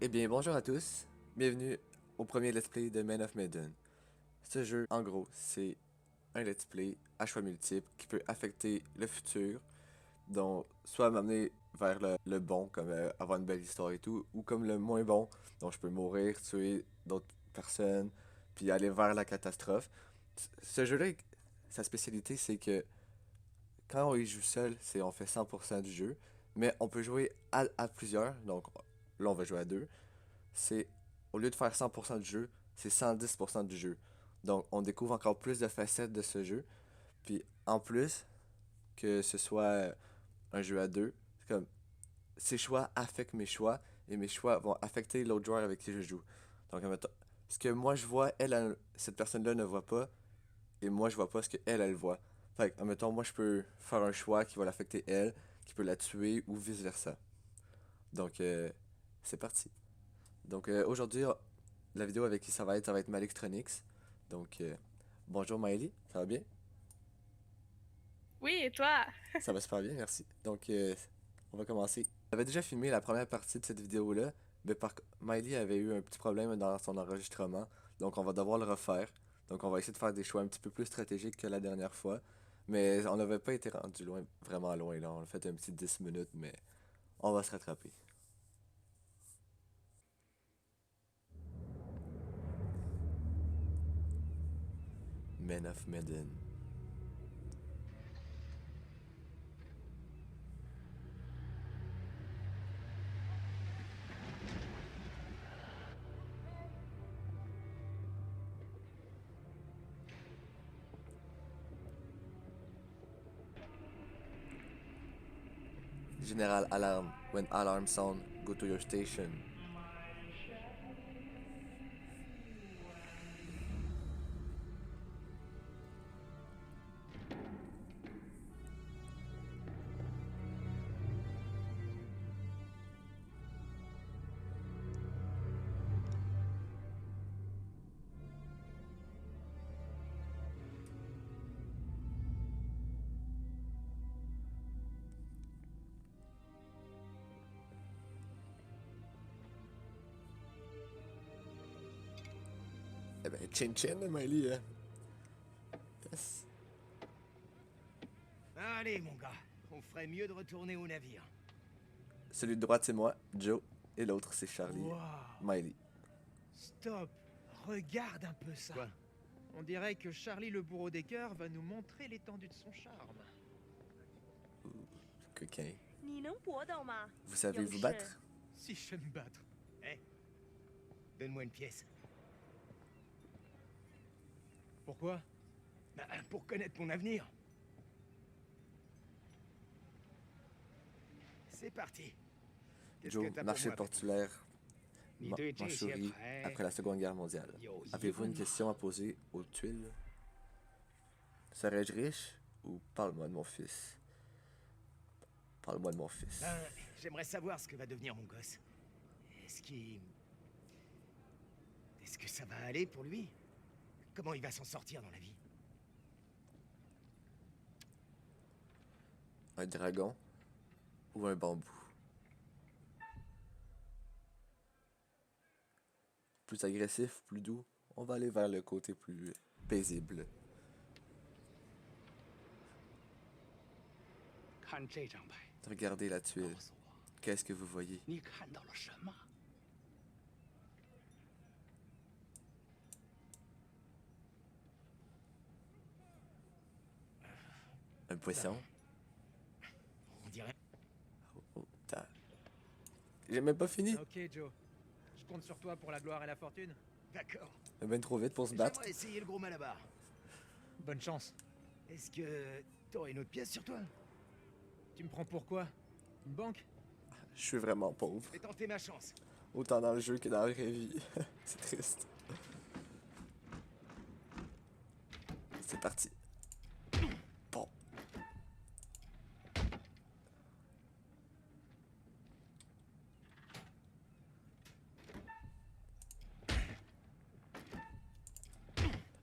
Eh bien, bonjour à tous, bienvenue au premier let's play de Man of Medan. Ce jeu, en gros, c'est un let's play à choix multiples qui peut affecter le futur, donc soit m'amener vers le bon, comme avoir une belle histoire et tout, ou comme le moins bon, donc je peux mourir, tuer d'autres personnes, puis aller vers la catastrophe. Ce jeu-là, sa spécialité, c'est que quand on y joue seul, c'est on fait 100% du jeu, mais on peut jouer à plusieurs, donc là on va jouer à deux. C'est au lieu de faire 100% du jeu, c'est 110% du jeu. Donc on découvre encore plus de facettes de ce jeu. Puis en plus que ce soit un jeu à deux, c'est comme ses choix affectent mes choix et mes choix vont affecter l'autre joueur avec qui je joue. Donc admettons, ce que moi je vois, cette personne-là ne voit pas et moi je vois pas ce que elle voit. Fait que, admettons, moi je peux faire un choix qui va l'affecter elle, qui peut la tuer ou vice versa. Donc c'est parti. Donc aujourd'hui, la vidéo avec qui ça va être Malextronics. Donc bonjour Maëlie, ça va bien? Oui, et toi? Ça va super bien, merci. Donc on va commencer. J'avais déjà filmé la première partie de cette vidéo-là, mais Maëlie avait eu un petit problème dans son enregistrement, donc on va devoir le refaire. Donc on va essayer de faire des choix un petit peu plus stratégiques que la dernière fois. Mais on n'avait pas été rendu loin, vraiment loin là. On a fait un petit 10 minutes, mais on va se rattraper. Men of Medan. General alarm. When alarm sound, go to your station. Eh ben, chin chin, Emily, hein. Yes. Allez, mon gars, on ferait mieux de retourner au navire. Celui de droite, c'est moi, Joe, et l'autre, c'est Charlie, Waouh! Miley. Stop! Regarde un peu ça! Quoi? On dirait que Charlie le bourreau des cœurs va nous montrer l'étendue de son charme. Coquin. 你能搏斗吗， Vous savez 勇 vous 士？ battre? Si je sais me battre. Hé! Donne-moi une pièce. Pourquoi? Bah, pour connaître mon avenir. C'est parti. Qu'est-ce que Joe, t'as pour marché moi, petit? portuaire, Manchurie, après. après la Seconde Guerre mondiale. Yo, Avez-vous une Yvonne. question à poser aux tuiles? Serais-je riche ou parle-moi de mon fils? Parle-moi de mon fils. Ben, j'aimerais savoir ce que va devenir mon gosse. Est-ce qu'il... Est-ce que ça va aller pour lui? Comment il va s'en sortir dans la vie? Un dragon ou un bambou? Plus agressif, plus doux, on va aller vers le côté plus paisible. 看这张牌， Regardez la 告 tuile. 诉我， Qu'est-ce que vous voyez? 你看到了什么？ Un poisson? On dirait... Oh, j'ai même pas fini. Ok, Joe. Je compte sur toi pour la gloire et la fortune. D'accord. Ben trop vite pour se battre. J'aimerais essayer le gros malabar. Bonne chance. Est-ce que t'aurais une autre pièce sur toi? Tu me prends pour quoi? Une banque? Je suis vraiment pauvre. Je vais tenter ma chance. Autant dans le jeu que dans la vraie vie. C'est triste. C'est parti. Bon.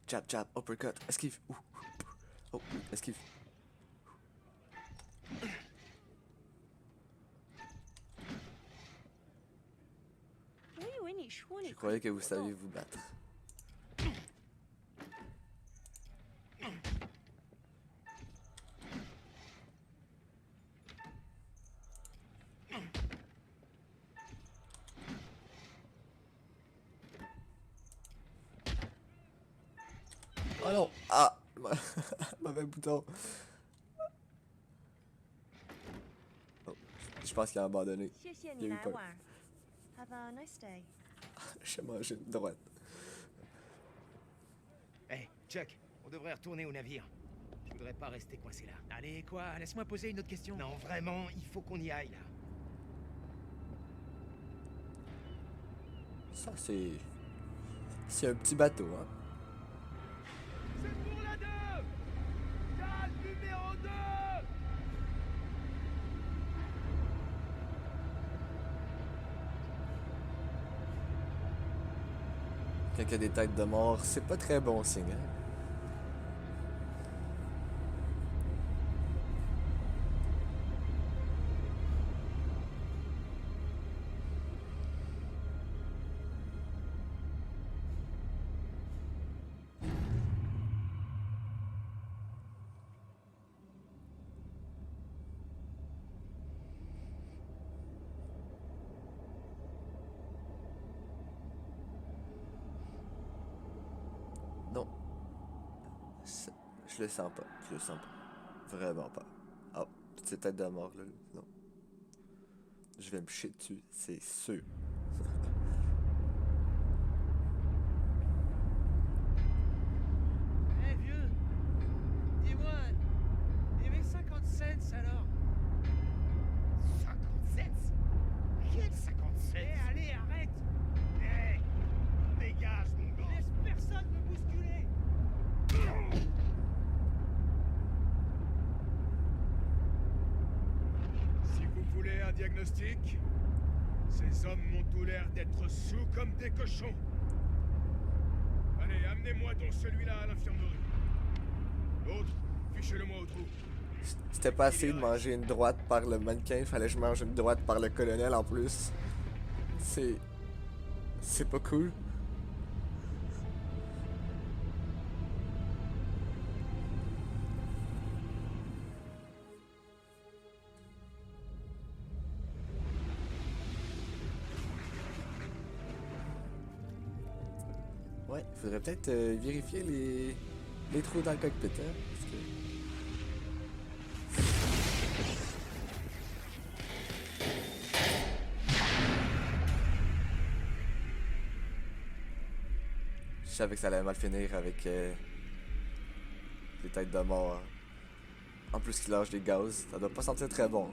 Jab, jab, uppercut, esquive. Ouh. Oh, esquive. Je croyais que vous saviez vous battre. Oh non! Ah! Mauvais bouton. Oh, je pense qu'il a abandonné. 谢谢 Il 你 a eu 来 peur. 玩。Have a nice day. J'ai mangé une droite. Hé, Chuck, on devrait retourner au navire. Je voudrais pas rester coincé là. Allez, quoi? Laisse-moi poser une autre question. Non, vraiment, il faut qu'on y aille là. Ça, c'est. C'est un petit bateau, hein. C'est pour la 2! Cale numéro 2! Quand il y a des têtes de mort, c'est pas très bon signe, hein. Non. Je le sens pas. Je le sens pas. Vraiment pas. Ah, petite tête de mort, là. Non. Je vais me chier dessus, c'est sûr. Eh vieux, dis-moi, il y avait 50 cents alors. 57? Quel 57? Eh allez, arrête! Hé! Dégage, mon gars! Laisse personne me bousculer! Si vous voulez un diagnostic, ces hommes m'ont tout l'air d'être sous comme des cochons. Allez, amenez-moi donc celui-là à l'infirmerie. L'autre, fichez-le-moi au trou. C'était pas assez de manger une droite par le mannequin, fallait que je mange une droite par le colonel en plus. C'est. C'est pas cool. Ouais, faudrait peut-être vérifier les trous dans le cockpit, hein, parce que... Je savais que ça allait mal finir avec les têtes de mort. En plus qu'il lâche des gaz, ça doit pas sentir très bon.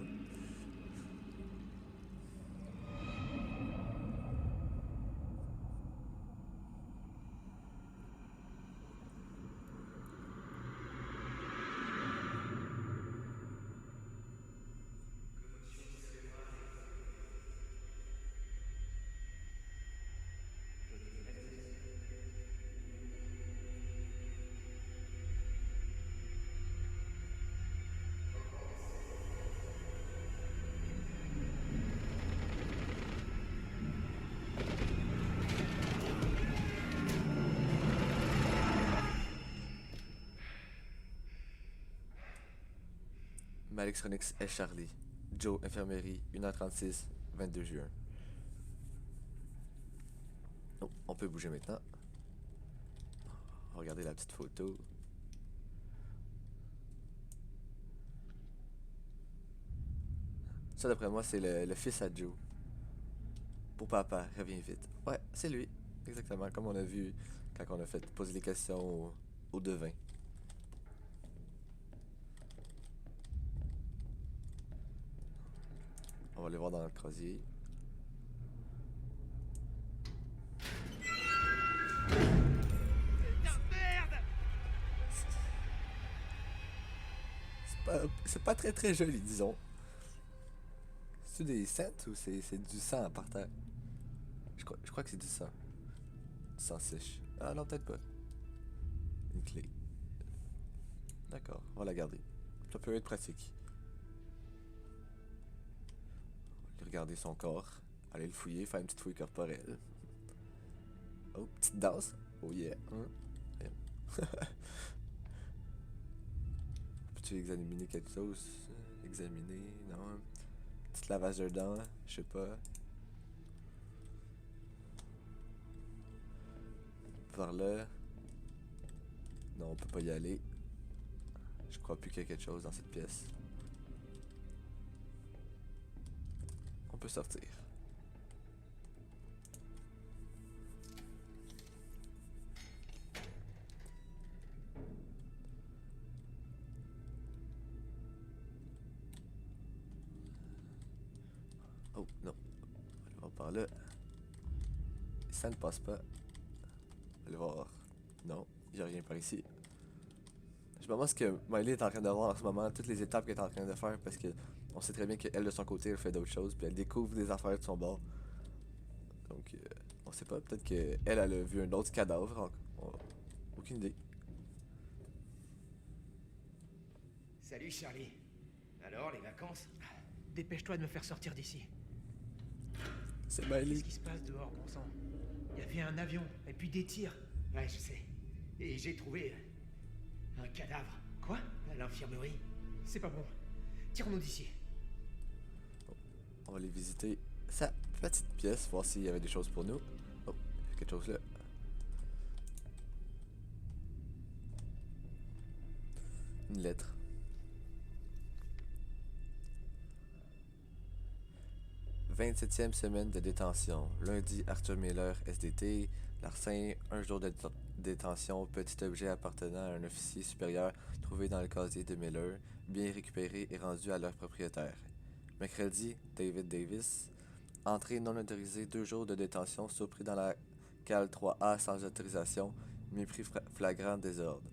Malextronix est Charlie. Joe, infirmerie, 1h36, 22 juin. Oh, on peut bouger maintenant. Regardez la petite photo. Ça, d'après moi, c'est le fils à Joe. Pour papa, reviens vite. Ouais, c'est lui. Exactement, comme on a vu quand on a fait poser les questions au devin. On va aller voir dans le casier. C'est pas très joli, disons. C'est des cents ou c'est du sang par terre? Je crois que c'est du sang. Du sang sèche. Ah non, peut-être pas. Une clé. D'accord, on va la garder. Ça peut être pratique. Regarder son corps, aller le fouiller, faire une petite fouille corporelle. Oh, petite danse. Oh yeah. Hein? Peux-tu examiner quelque chose? Examiner, non. Petite lavage de dents, je sais pas. Par là. Non, on peut pas y aller. Je crois plus qu'il y a quelque chose dans cette pièce. On peut sortir. Oh non. On va voir par là. Ça ne passe pas. On va voir. Non, il n'y a rien par ici. Je me demande ce que Miley est en train de voir en ce moment, toutes les étapes qu'elle est en train de faire, parce que on sait très bien qu'elle de son côté elle fait d'autres choses, puis elle découvre des affaires de son bord. Donc on sait pas, peut-être qu'elle a vu un autre cadavre, aucune idée. Salut Charlie. Alors, les vacances? Dépêche-toi de me faire sortir d'ici. C'est Miley. Qu'est-ce qui se passe dehors, bon sang? Il y avait un avion, et puis des tirs. Ouais, je sais. Et j'ai trouvé un cadavre. Quoi? À l'infirmerie. C'est pas bon. Tire-nous d'ici. On va aller visiter sa petite pièce, voir s'il y avait des choses pour nous. Oh, il y a quelque chose là. Une lettre. 27e semaine de détention. Lundi, Arthur Miller, SDT. Larcin, un jour de détention. Petit objet appartenant à un officier supérieur trouvé dans le casier de Miller, bien récupéré et rendu à leur propriétaire. Mercredi, David Davis. Entrée non autorisée, 2 jours de détention, surpris dans la cale 3A sans autorisation. Mépris flagrant, désordre.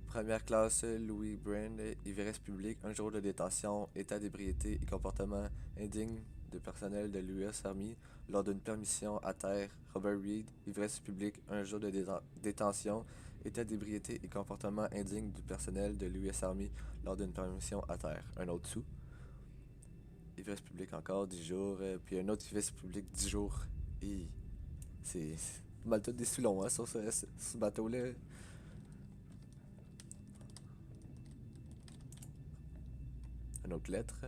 Première classe, Louis Brand, ivresse publique, 1 jour de détention, état d'ébriété et comportement indigne de personnel de l'US Army lors d'une permission à terre. Robert Reed, ivresse publique, 1 jour de détention, état d'ébriété et comportement indigne du personnel de l'US Army lors d'une permission à terre. Un autre sous. Ivresse publique encore, 10 jours, puis un autre ivresse publique, 10 jours. Et c'est mal tout des sous longs, hein, sur ce bateau-là. Une autre lettre.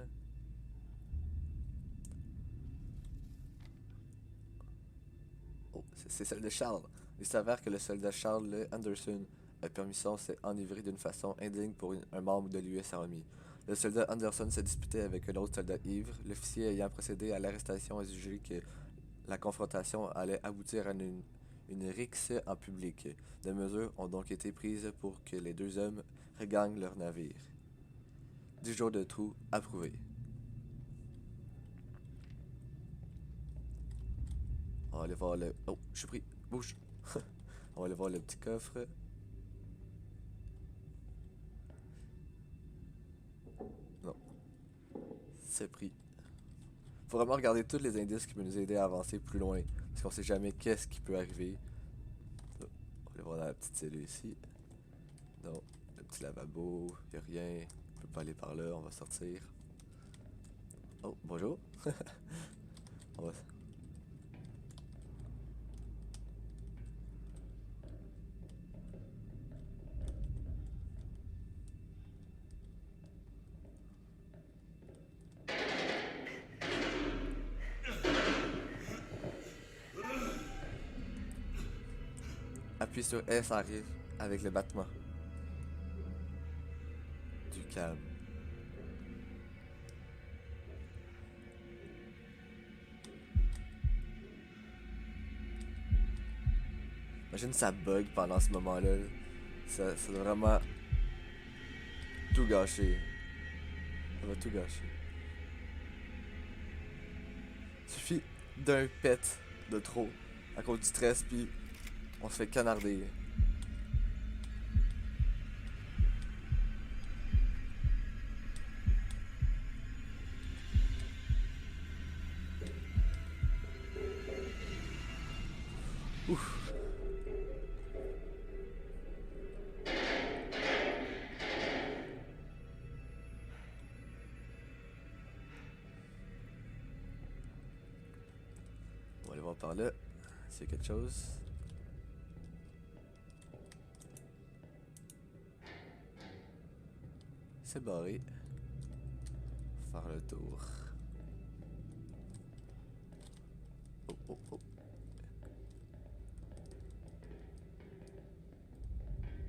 Oh, c'est celle de Charles. Il s'avère que le soldat Charles Anderson a permission s'est enivré d'une façon indigne pour un membre de l'US Army. Le soldat Anderson se disputait avec un autre soldat ivre. L'officier ayant procédé à l'arrestation a jugé que la confrontation allait aboutir à une rixe en public. Des mesures ont donc été prises pour que les deux hommes regagnent leur navire. 10 jours de trou approuvé. On va aller voir le... Oh, je suis pris. Bouge. On va aller voir le petit coffre. Non. C'est pris. Faut vraiment regarder tous les indices qui peuvent nous aider à avancer plus loin. Parce qu'on sait jamais qu'est-ce qui peut arriver. On va aller voir dans la petite cellule ici. Non. Le petit lavabo. Y'a rien. On peut pas aller par là. On va sortir. Oh, bonjour. On va... Appuie sur S arrive avec le battement. Du calme. Imagine ça bug pendant ce moment-là. Ça doit vraiment tout gâcher. Ça va tout gâcher. Suffit d'un pet de trop à cause du stress, puis on se fait canarder. Ouf. On va aller voir par là. s'il y a quelque chose. C'est barré. Faire le tour. Oh, oh, oh.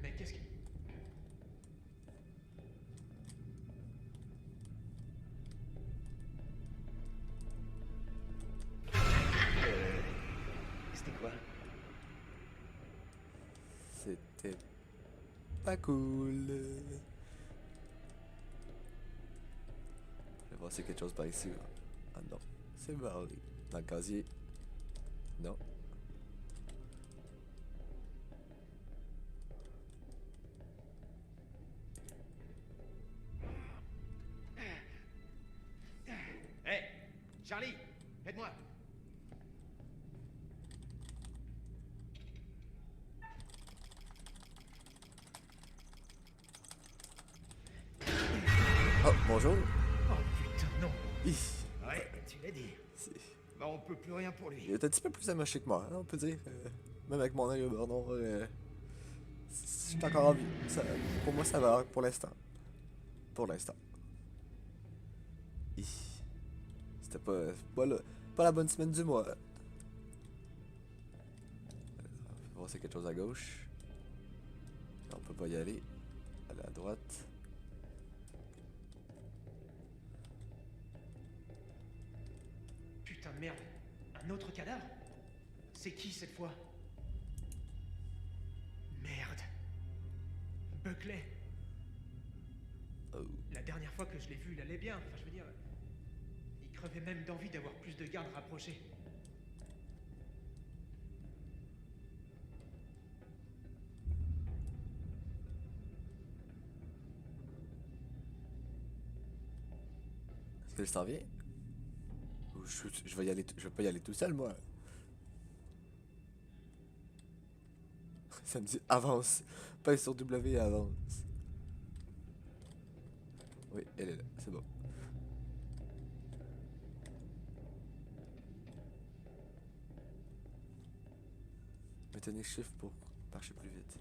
Mais qu'est-ce qui... C'était quoi? C'était pas cool. Je vais voir s'il y a quelque chose par ici. Ah non, c'est barré. Dans le casier. Non. Hé, Charlie, aide-moi. Oh, bonjour. Oh putain, non. Hi. Ouais, tu l'as dit. C'est- Bah, on peut plus rien pour lui. Il est un petit peu plus amoché que moi, hein, on peut dire. Même avec mon œil au beurre noir, je suis encore en vie. Pour moi, ça va pour l'instant. Pour l'instant. Hi. C'était pas la bonne semaine du mois. On va voir s'il y a quelque chose à gauche. On peut pas y aller. Aller à droite. Putain de merde. Un autre cadavre? C'est qui cette fois? Merde. Buckley. Oh. La dernière fois que je l'ai vu, il allait bien. Enfin, je veux dire... Il crevait même d'envie d'avoir plus de gardes rapprochés. Est-ce que je s'en viens? Ou je vais y aller, je vais pas y aller tout seul, moi. Ça me dit avance. Pèse sur W et avance. Oui, elle est là, c'est bon. Maintenez shift pour marcher plus vite.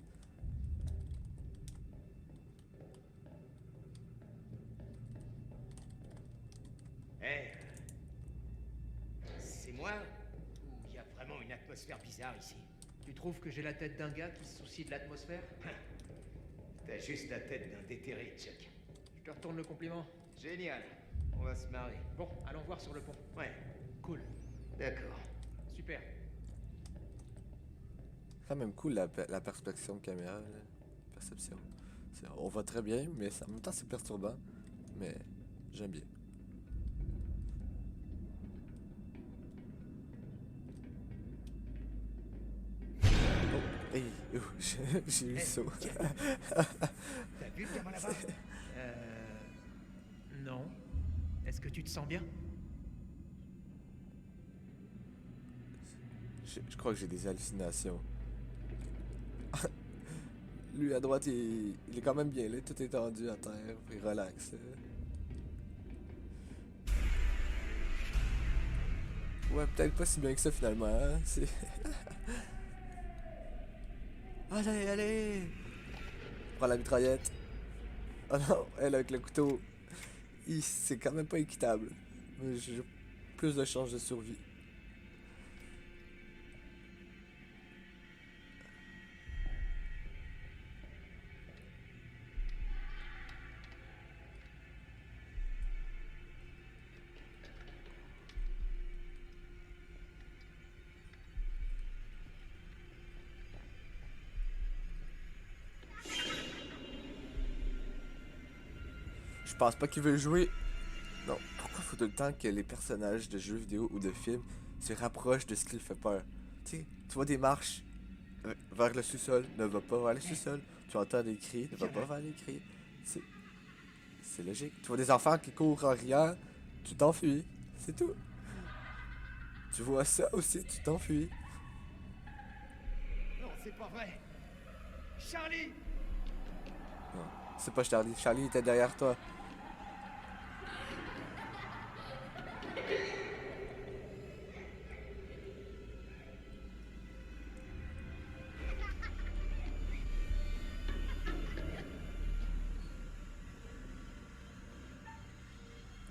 Hé, c'est moi ou y a vraiment une atmosphère bizarre ici? Tu trouves que j'ai la tête d'un gars qui se soucie de l'atmosphère? T'as juste la tête d'un déterré, Chuck. Je te retourne le compliment. Génial, on va se marrer. Bon, allons voir sur le pont. Ouais, Cool. d'accord. Super. Quand même cool la perception de caméra. Là. Perception. On voit très bien, mais en même temps c'est perturbant. Mais j'aime bien. Oh, hey, oh, j'ai eu le Hey, saut. T'as vu le gamin là-bas? Non. Est-ce que tu te sens bien? Je crois que j'ai des hallucinations. Lui à droite, il est quand même bien là, tout est tendu à terre, il relaxe. Ouais, peut-être pas si bien que ça finalement. Hein? C'est... allez, allez! Prends la mitraillette. Oh non, elle avec le couteau. C'est quand même pas équitable. J'ai plus de chances de survie. Je pense pas qu'il veut jouer. Non, pourquoi faut tout le temps que les personnages de jeux vidéo ou de films se rapprochent de ce qui le fait peur? Tu sais, tu vois des marches vers le sous-sol, ne va pas vers le sous-sol. Tu entends des cris, ne va pas vers les cris. C'est logique. Tu vois des enfants qui courent en riant, tu t'enfuis. C'est tout. Tu vois ça aussi, tu t'enfuis. Non, c'est pas vrai. Charlie! Non, c'est pas Charlie. Charlie était derrière toi.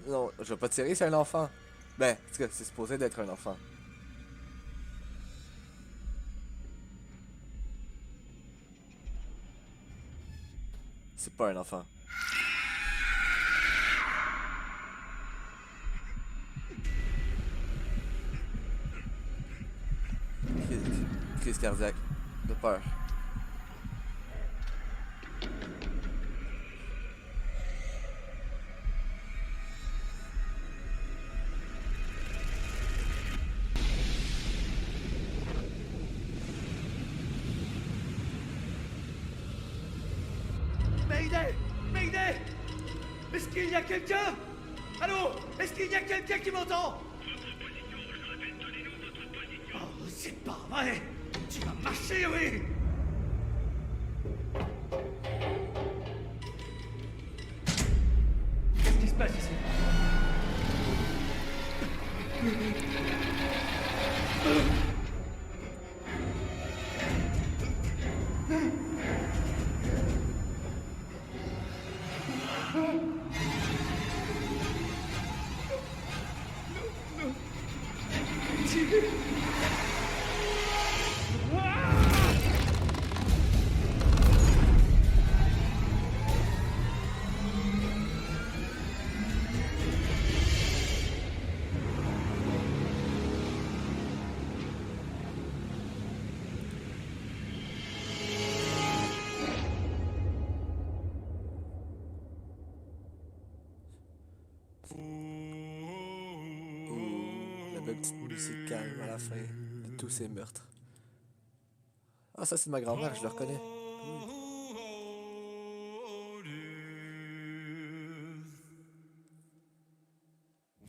Non, je vais pas tirer, c'est un enfant. Ben, en tout cas, c'est supposé d'être un enfant. C'est pas un enfant. Crise cardiaque. De peur. Mayday! Mayday! Est-ce qu'il y a quelqu'un? Allô? Est-ce qu'il y a quelqu'un qui m'entend? Oh, c'est pas vrai! Tu vas marcher, oui! Qu'est-ce qui se passe ici? Ouh, la belle petite musique calme à la fin de tous ces meurtres. Ah, ça c'est ma grand-mère, je le reconnais.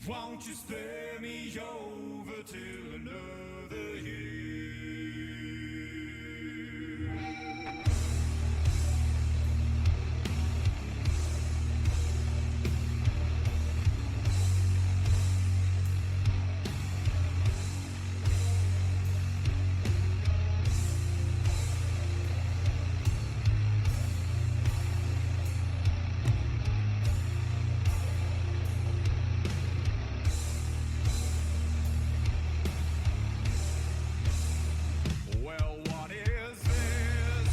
Won't you spare me over till another year? Well, what is this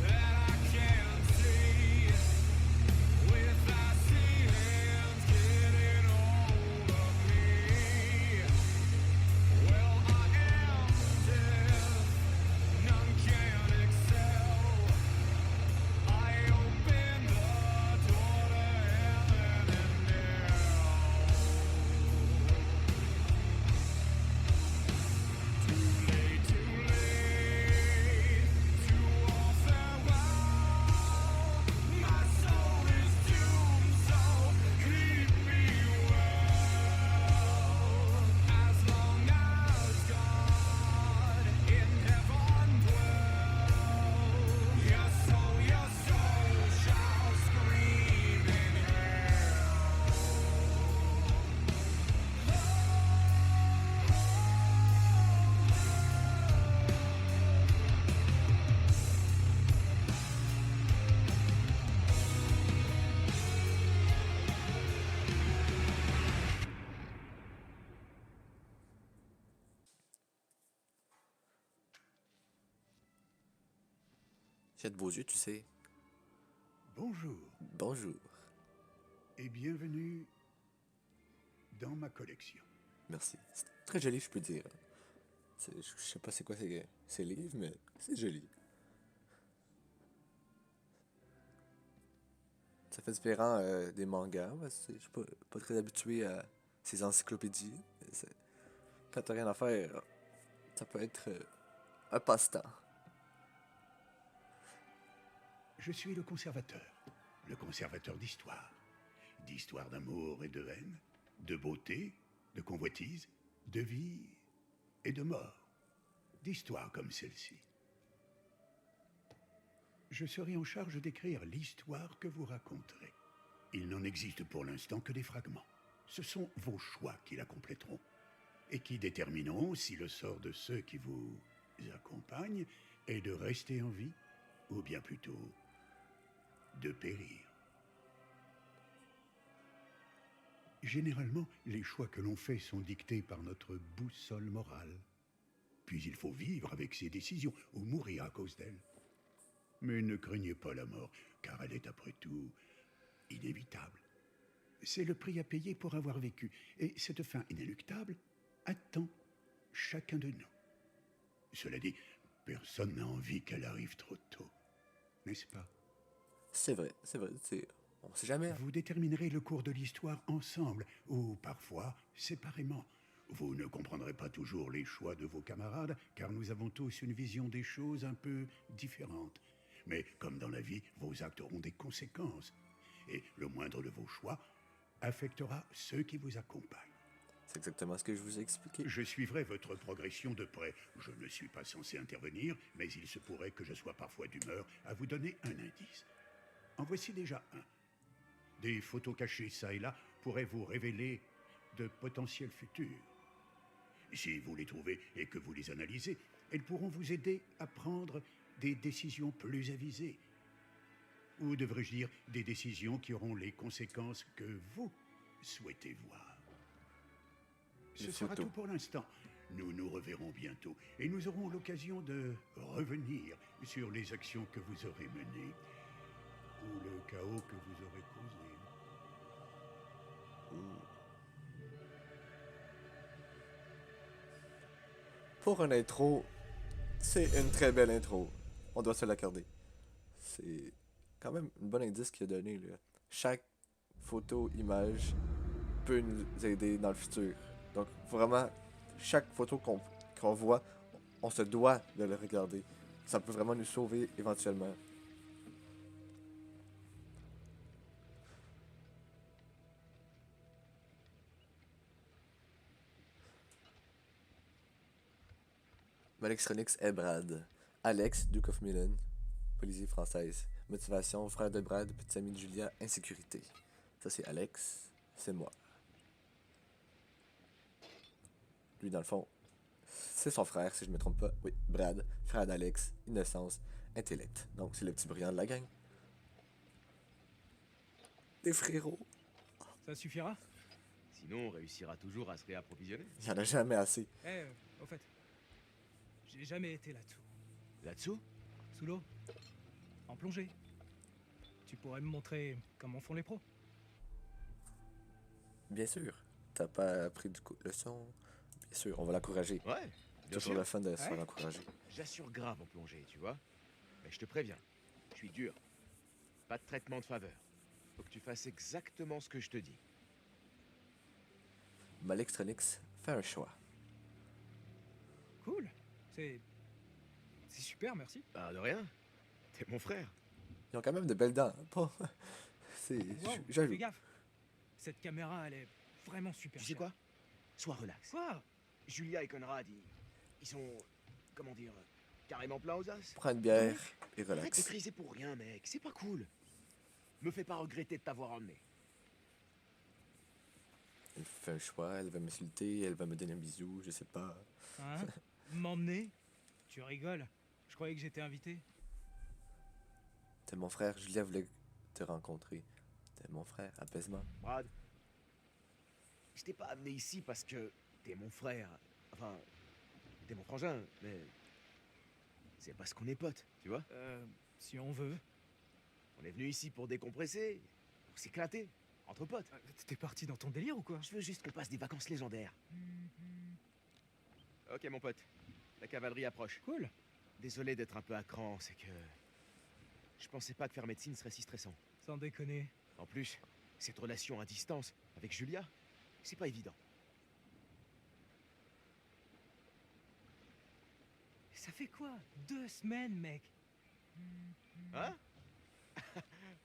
that I can't see? With I see hands getting hold of me. Well, I am death, none can excel. I open the door to heaven and hell. Too late to all farewell. My soul is doomed, so keep me well. As long as God in heaven dwells, your soul shall scream in hell. J'ai de beaux yeux, tu sais. Bonjour Bonjour. et bienvenue dans ma collection. Merci. C'est très joli, je peux dire. Je sais pas c'est quoi ces livres, mais c'est joli. Ça fait différent des mangas, parce que je suis pas très habitué à ces encyclopédies. Quand t'as rien à faire, ça peut être un passe-temps. Je suis le conservateur d'histoire. D'histoire d'amour et de haine, de beauté, de convoitise, de vie et de mort. D'histoires comme celle-ci. Je serai en charge d'écrire l'histoire que vous raconterez. Il n'en existe pour l'instant que des fragments. Ce sont vos choix qui la compléteront et qui détermineront si le sort de ceux qui vous accompagnent est de rester en vie ou bien plutôt de périr. Généralement, les choix que l'on fait sont dictés par notre boussole morale. Puis il faut vivre avec ses décisions ou mourir à cause d'elles. Mais ne craignez pas la mort, car elle est après tout inévitable. C'est le prix à payer pour avoir vécu, et cette fin inéluctable attend chacun de nous. Cela dit, personne n'a envie qu'elle arrive trop tôt, n'est-ce pas? C'est vrai, c'est... On sait jamais. Vous déterminerez le cours de l'histoire ensemble, ou parfois séparément. Vous ne comprendrez pas toujours les choix de vos camarades, car nous avons tous une vision des choses un peu différente. Mais comme dans la vie, vos actes auront des conséquences. Et le moindre de vos choix affectera ceux qui vous accompagnent. C'est exactement ce que je vous ai expliqué. Je suivrai votre progression de près. Je ne suis pas censé intervenir, mais il se pourrait que je sois parfois d'humeur à vous donner un indice. En voici déjà un. Des photos cachées ça et là pourraient vous révéler de potentiels futurs. Si vous les trouvez et que vous les analysez, elles pourront vous aider à prendre des décisions plus avisées. Ou devrais-je dire, des décisions qui auront les conséquences que vous souhaitez voir. Ce sera tout pour l'instant. Nous nous reverrons bientôt et nous aurons l'occasion de revenir sur les actions que vous aurez menées ou le chaos que vous aurez causé. Pour un intro, c'est une très belle intro. On doit se l'accorder. C'est quand même un bon indice qu'il a donné, là. Chaque photo, image peut nous aider dans le futur. Donc vraiment, chaque photo qu'on voit, on se doit de le regarder. Ça peut vraiment nous sauver éventuellement. Malextronix est Brad. Alex, Duke of Milan, policier française. Motivation, frère de Brad, petit ami de Julia, insécurité. Ça c'est Alex, c'est moi. Lui dans le fond, c'est son frère si je me trompe pas. Oui, Brad, frère d'Alex, innocence, intellect. Donc c'est le petit brillant de la gang. Des frérots. Ça suffira? Sinon, on réussira toujours à se réapprovisionner. Il y en a jamais assez. Au fait, j'ai jamais été là-dessous. Là-dessous? Sous l'eau. En plongée. Tu pourrais me montrer comment font les pros? Bien sûr. T'as pas appris du coup leçon? Bien sûr, on va l'encourager. Ouais, bien Toujours sûr. le fun de se faire Ouais. encourager. J'assure grave en plongée, tu vois. Mais je te préviens, je suis dur. Pas de traitement de faveur. Faut que tu fasses exactement ce que je te dis. Malextronix fait un choix. Cool. C'est super, merci. Ah, de rien. T'es mon frère. Ils ont quand même de belles dents. Pas... C'est... Wow, Jaloux. fais gaffe. Cette caméra, elle est vraiment super. Tu sais chère. quoi? Sois relax. Quoi? Julia et Conrad, ils sont... Comment dire? Carrément pleins aux os. Prends une bière et Arrête de relax. criser pour rien, mec. C'est pas cool. Me fais pas regretter de t'avoir emmené. Elle fait un choix, elle va m'insulter, elle va me donner un bisou, je sais pas. Hein? M'emmener? Tu rigoles. Je croyais que j'étais invité. T'es mon frère, Julia voulait te rencontrer. T'es mon frère, apaisement. Brad, je t'ai pas amené ici parce que t'es mon frère. Enfin, t'es mon frangin, mais... C'est parce qu'on est potes, tu vois? Si on veut. On est venu ici pour décompresser, pour s'éclater, entre potes. T'es parti dans ton délire ou quoi? Je veux juste qu'on passe des vacances légendaires. Ok, mon pote. La cavalerie approche. Cool. Désolé d'être un peu à cran, c'est que... Je pensais pas que faire médecine serait si stressant. Sans déconner. En plus, cette relation à distance avec Julia, c'est pas évident. Ça fait quoi? 2 semaines, mec. Hein?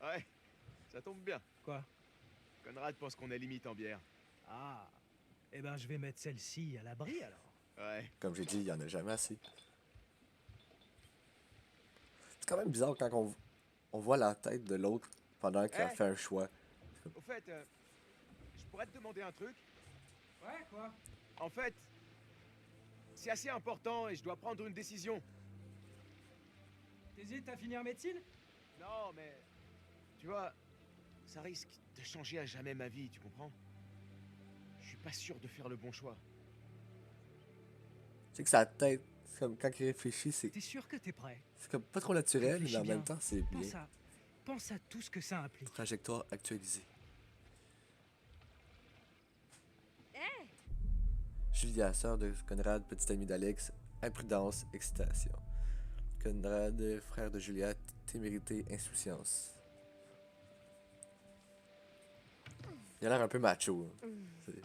Ouais, ça tombe bien. Quoi? Conrad pense qu'on est limite en bière. Ah. Eh ben, je vais mettre celle-ci à l'abri, alors. Ouais. Comme j'ai dit, il y en a jamais assez. C'est quand même bizarre quand on voit la tête de l'autre pendant qu'il a Hey! fait un choix. Au fait, je pourrais te demander un truc? Ouais, quoi? En fait, c'est assez important et je dois prendre une décision. T'hésites à finir médecine? Non, mais... Tu vois, ça risque de changer à jamais ma vie, tu comprends? Je suis pas sûr de faire le bon choix. Tu sais que sa tête, c'est comme quand il réfléchit, T'es sûr que t'es prêt? c'est comme pas trop naturel, mais Réfléchis en même bien. temps, c'est bien. Pense à tout ce que ça implique. Trajectoire actualisée. Julia, sœur de Conrad, petite amie d'Alex, imprudence, excitation. Conrad, frère de Julia, témérité, insouciance. Il a l'air un peu macho. Hein. C'est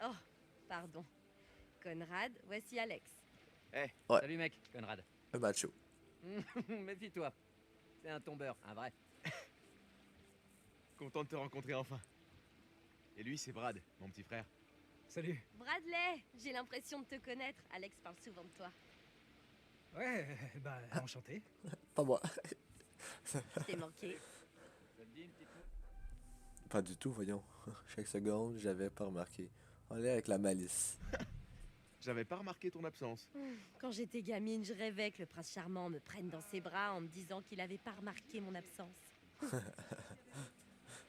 Oh, pardon. Conrad, voici Alex. Ouais. Salut mec, Conrad. un macho. Méfie-toi. C'est un tombeur, un vrai. Content de te rencontrer enfin. Et lui, c'est Brad, mon petit frère. Salut. Bradley, j'ai l'impression de te connaître. Alex parle souvent de toi. Ouais, bah, enchanté. Pas moi. Je t'ai manqué. Ça te dit une petite... Pas du tout, voyons. Chaque seconde, j'avais pas remarqué. On est avec la malice. J'avais pas remarqué ton absence. Quand j'étais gamine, je rêvais que le prince charmant me prenne dans ses bras en me disant qu'il avait pas remarqué mon absence.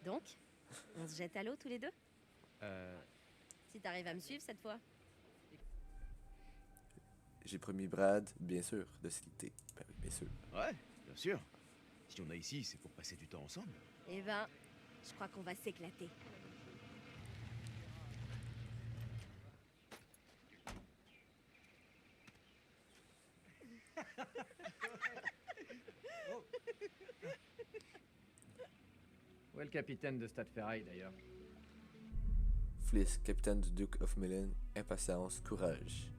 Donc, on se jette à l'eau tous les deux? Si t'arrives à me suivre cette fois. J'ai promis Brad, bien sûr, de citer. Ben oui, bien sûr. Ouais, bien sûr. Si on est ici, c'est pour passer du temps ensemble. Eh ben, je crois qu'on va s'éclater. Où est le capitaine de Stade Ferraille d'ailleurs? Fliss, capitaine du Duke of Millen, impatience, courage.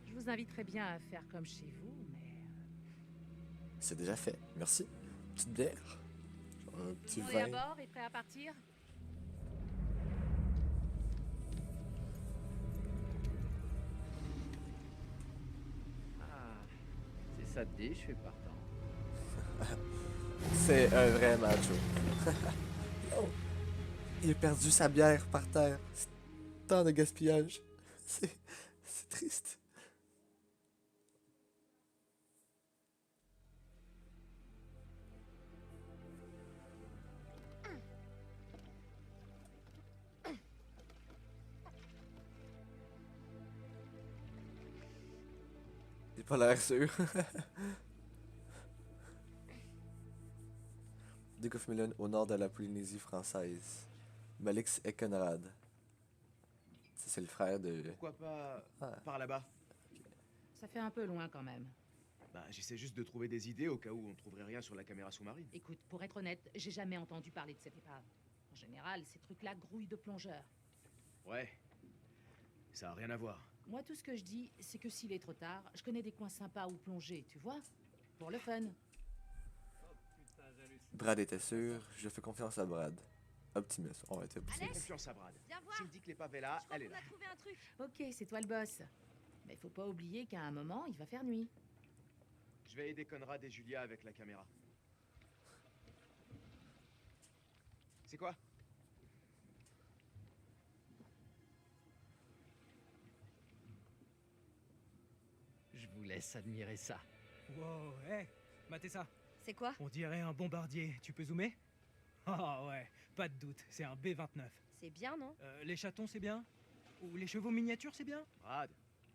Je vous inviterais bien à faire comme chez vous, mais... C'est déjà fait, merci. Petite bière. Genre un petit On est à vin. bord et prêt à partir? Ah, si ça te dit, je suis partant. C'est un vrai macho. Oh, il a perdu sa bière par terre. C'est tant de gaspillage. C'est triste. Il a pas l'air sûr. Duke of Millen au nord de la Polynésie française. Malix et Conrad. Ça, c'est le frère de... Pourquoi pas Ah. par là-bas? Ça fait un peu loin quand même. Bah, j'essaie juste de trouver des idées au cas où on trouverait rien sur la caméra sous-marine. Écoute, pour être honnête, j'ai jamais entendu parler de cette épave. En général, ces trucs-là grouillent de plongeurs. Ouais. Ça a rien à voir. Moi, tout ce que je dis, c'est que s'il est trop tard, je connais des coins sympas où plonger, tu vois? Pour le fun. Brad était sûr, je fais confiance à Brad. Optimiste, on va être Fais optimiste. confiance à Brad. Viens voir. S'il me dit que l'épave est là, Je crois elle est qu'on là. a trouvé un truc. Ok, c'est toi le boss. Mais faut pas oublier qu'à un moment, il va faire nuit. Je vais aider Conrad et Julia avec la caméra. C'est quoi? Je vous laisse admirer ça. Wow, hé, matez ça. C'est quoi? On dirait un bombardier. Tu peux zoomer? Ah ouais, pas de doute, c'est un B-29. C'est bien, non? Les chatons, c'est bien? Ou les chevaux miniatures, c'est bien? Brad,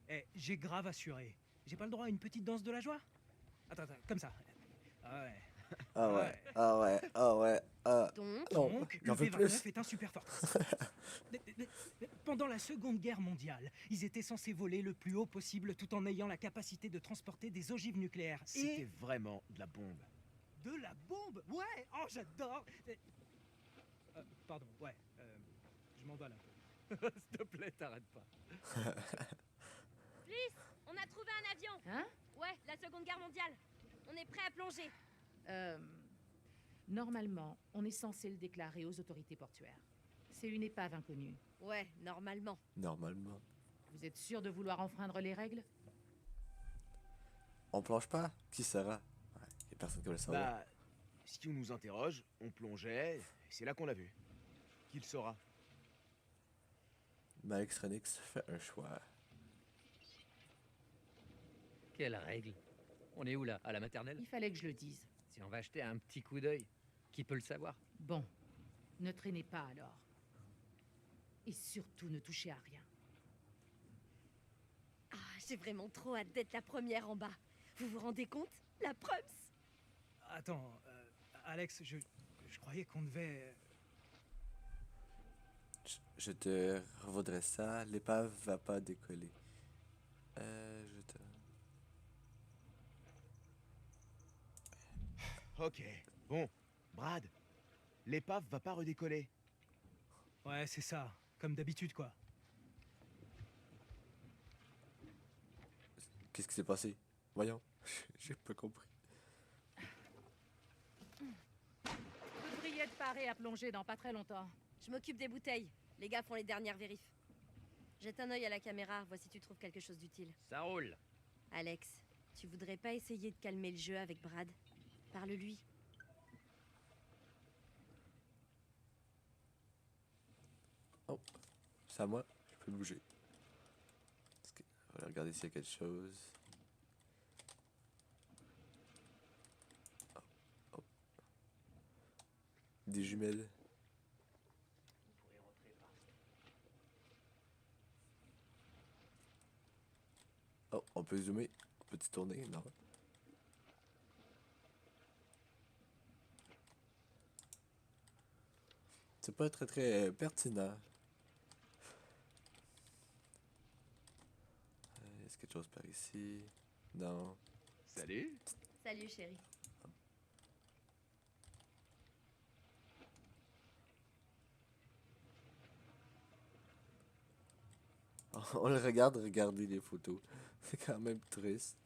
Eh, j'ai grave assuré. J'ai pas le droit à une petite danse de la joie? Attends, comme ça. Ah ouais. Ah ouais, ah ouais, ah ouais, ah... Donc, Non, Donc, il en le veut B-29 plus. est un super fortress. Pendant la Seconde Guerre mondiale, ils étaient censés voler le plus haut possible tout en ayant la capacité de transporter des ogives nucléaires. c'était Et vraiment de la bombe. de la bombe. Ouais, oh j'adore. Pardon, ouais, je m'emballe un peu. S'il te plaît, t'arrêtes pas. Fliss, on a trouvé un avion. Hein? Ouais, la Seconde Guerre mondiale. On est prêt à plonger. Normalement, on est censé le déclarer aux autorités portuaires. C'est une épave inconnue. Ouais, normalement. Normalement. Vous êtes sûr de vouloir enfreindre les règles? On plonge pas? Qui sera? Ouais, y a personne qui va le savoir. Bah, si on nous interroge, on plongeait, et c'est là qu'on l'a vu. Qui le saura? Malix Renix fait un choix. Quelle règle? On est où là? À la maternelle? Il fallait que je le dise. Si on va acheter un petit coup d'œil. Qui peut le savoir? Bon, ne traînez pas alors. Et surtout, ne touchez à rien. Ah, j'ai vraiment trop hâte d'être la première en bas. Vous vous rendez compte? La preuve. Attends, Alex, je croyais qu'on devait... Je te revaudrais ça. L'épave va pas décoller. Je te... Ok, bon. Brad, l'épave va pas redécoller. Ouais, c'est ça. Comme d'habitude, quoi. Qu'est-ce qui s'est passé? Voyons. J'ai pas compris. Vous devriez être paré à plonger dans pas très longtemps. Je m'occupe des bouteilles. Les gars font les dernières vérifs. Jette un œil à la caméra, vois si tu trouves quelque chose d'utile. Ça roule. Alex, tu voudrais pas essayer de calmer le jeu avec Brad? Parle-lui. Oh, c'est à moi. Je peux bouger. On va regarder s'il y a quelque chose. Oh, oh. Des jumelles. Oh, on peut zoomer. On peut tourner? Non. C'est pas très pertinent. Est-ce quelque chose par ici? Non. Salut. Salut, chérie. On le regarde regarder les photos. C'est quand même triste.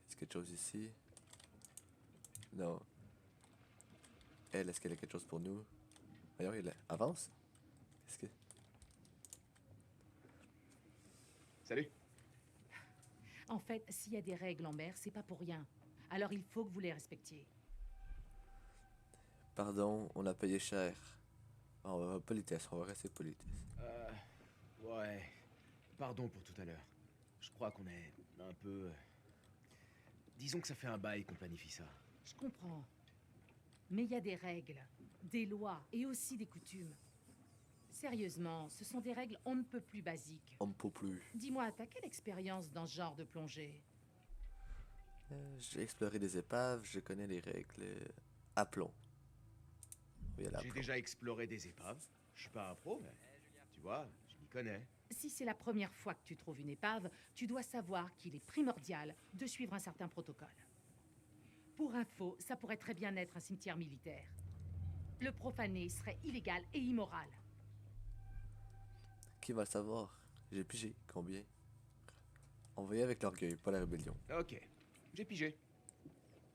Est-ce quelque chose ici? Non. Elle, est-ce qu'elle a quelque chose pour nous? Voyons, elle avance. Qu'est-ce que... Salut. En fait, s'il y a des règles en mer, c'est pas pour rien. Alors il faut que vous les respectiez. Pardon, on a payé cher. On va politesse, on va rester politesse. Ouais. Pardon pour tout à l'heure. Je crois qu'on est un peu... Disons que ça fait un bail qu'on planifie ça. Je comprends. Mais il y a des règles, des lois et aussi des coutumes. Sérieusement, ce sont des règles on ne peut plus basiques. On ne peut plus. Dis-moi, t'as quelle expérience dans ce genre de plongée? J'ai exploré des épaves, je connais les règles. Aplomb. Oui, J'ai déjà exploré des épaves. Je suis pas un pro, mais tu vois, je m'y connais. Si c'est la première fois que tu trouves une épave, tu dois savoir qu'il est primordial de suivre un certain protocole. Pour info, ça pourrait très bien être un cimetière militaire. Le profaner serait illégal et immoral. Qui va le savoir? J'ai pigé. Combien? On va y aller avec l'orgueil, pas la rébellion. Ok, j'ai pigé.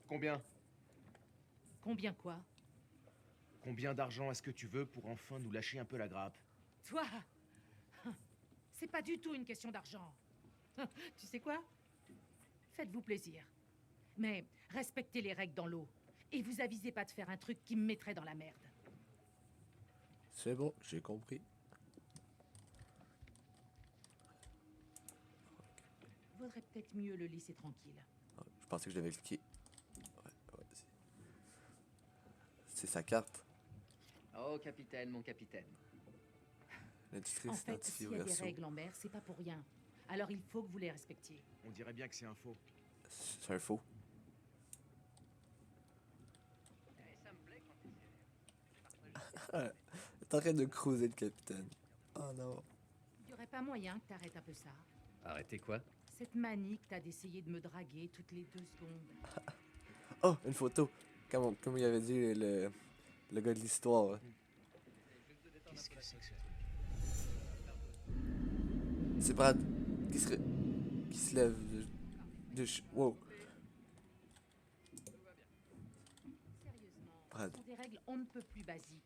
Combien? Combien quoi? Combien d'argent est-ce que tu veux pour enfin nous lâcher un peu la grappe? Toi? C'est pas du tout une question d'argent. Tu sais quoi? Faites-vous plaisir. Mais respectez les règles dans l'eau. Et vous avisez pas de faire un truc qui me mettrait dans la merde. C'est bon, j'ai compris. Vaudrait peut-être mieux le laisser tranquille. Ah, je pensais que je devais cliquer. Ouais, c'est sa carte. Oh, capitaine, mon capitaine. L'industrie En fait, s'identifie s'il au y a des verso. règles en mer, c'est pas pour rien. Alors il faut que vous les respectiez. On dirait bien que c'est un faux. C'est un faux. T'es en train de cruiser le capitaine. Oh non. Y aurait pas moyen que t'arrêtes un peu ça? Arrêtez quoi? Cette manie que t'as d'essayer de me draguer toutes les 2 secondes. Oh, une photo. Comme il avait dit le gars de l'histoire. Qu'est-ce que c'est que ça? C'est Brad qui se lève wow. Sérieusement, Brad. ce sont des règles on ne peut plus basiques.